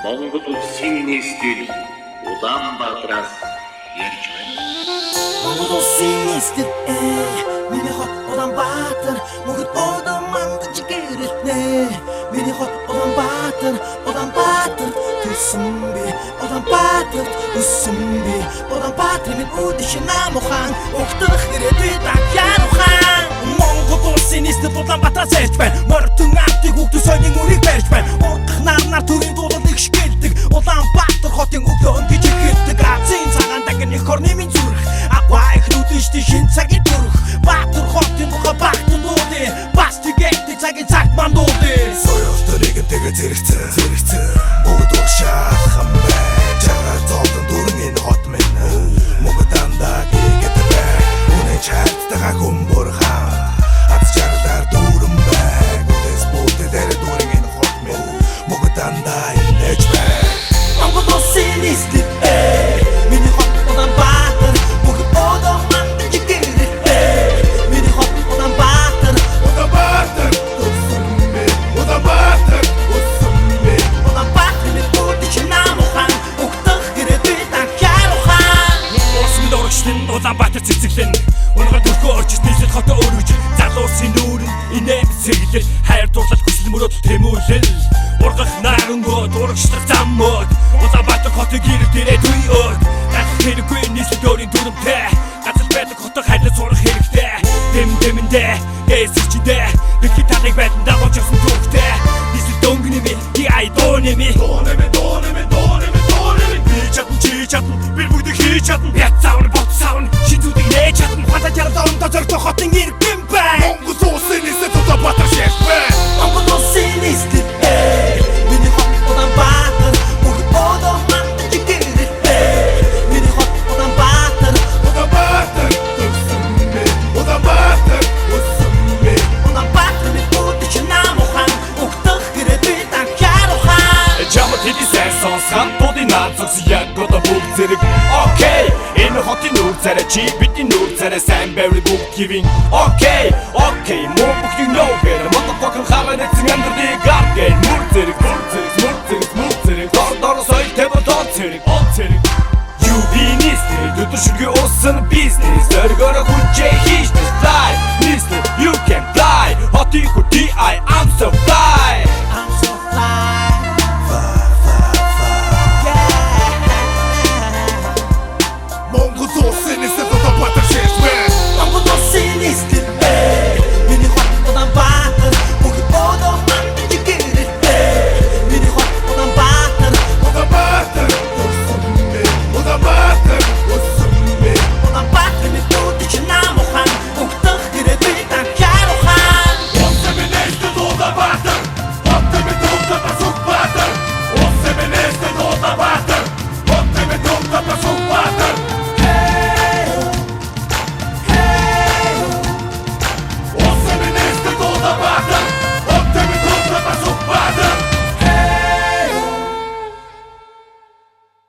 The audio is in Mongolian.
Монгол улсын нийслэл Улаанбаатараас ярьж байна. Монгол улсын нийслэл миний хот Улаанбаатар мөнхөд одон мандаж гэрэлтнэ. Миний хот Улаанбаатар төсөн би Улаанбаатар төсөн би Улаанбаатар минь үдэш намухан угтах хэрэггүй дахиарухан. Монгол улсын нийслэл Улаанбаатараас ярьж байна. Мордон артыг үгдүү соёлын үрийг барьж байна. Ургах нарнаар төрийн дуулал их шгэлдэг. Улаанбаатар хотын өглөө гэж ихэддэг. Азийн цагаан дагны их орны минь зүрх. Агва их нүдэштэй шин цагийн төрх. Баатар хотын тухай багтан дуудын. Бас тэгээд цагийн цагт мандуудын. Соёлтойг тэгээ зэрэгцэн бүгд уушаалхан байж чагаар зовлон дүрэн энэ хот минь мөнгө дандаа гээд бай үнэн чартайгаа хүмбөр хаа аз жаргалаар дүрэн бай үдэс бүгд дээр дүрэн энэ хот минь мөнгө дандаа инээж бай Монгол улсын нийслэл миний хот Улаанбаатар мөнхөд одон мандаж гэрэлтнэ. Миний хот Улаанбаатар Улаанбаатар төсөн би Улаанбаатар минь үдэш намухан угтах хэрэггүй дахиарухан. Улсын дурагчлан Улаанбаатар цэцэглэн Унагаар төрхөө орчис нийслэл хотоо өргөж залуусын нүүрэн инээн цэглэл хайр дурлал хүсэл мөрөөд тэмүүлэл ургах нарангууд урагшлах заммууд Улаанбаатар хотыг ирэх дээрээ туйөөд гацах хэрэггүй нийслэл өөрийн дүрмтэй газар байдаг хотоо хайрлаж сурах хэрэгтэй дэмдэндээ дэсчдээ дэлхий талыг байдан дагуулж явсан түүхтэй нийслэл дөнгөнэми ай доонэми чи чадна би бүгдийг хийж чадна бяц савн бот савн шин зүдийг нээж чадна хатаа жаргал орондоо зорьтой хотын иргэн бай Монгол улсын нийслэл Улаанбаатар шээс бай Монгол улсын нийслэл миний хот Улаанбаатар мөнхөд одон мандаж гэрэлтнэ. Миний хот Улаанбаатар төсөн би Улаанбаатар минь үдэш намухан угтах хэрэггүй дахиарухан. Чамд хэдийсэн сонсган будын наад зүгс яг одоо бүгд зэрэг окей энэ хотын нүүр царай чи бидний нүүр царай сайн байвал бүгд гивэн окей муу бүхнийг нөөгээр motherfucker хараа нэгэн амьдрыг гардгэн мөр зэрэг дор соёл тэбэл он зэрэг юу бизнес төдөршөлгүй усан бизнес өргөөрө хүчээ хийж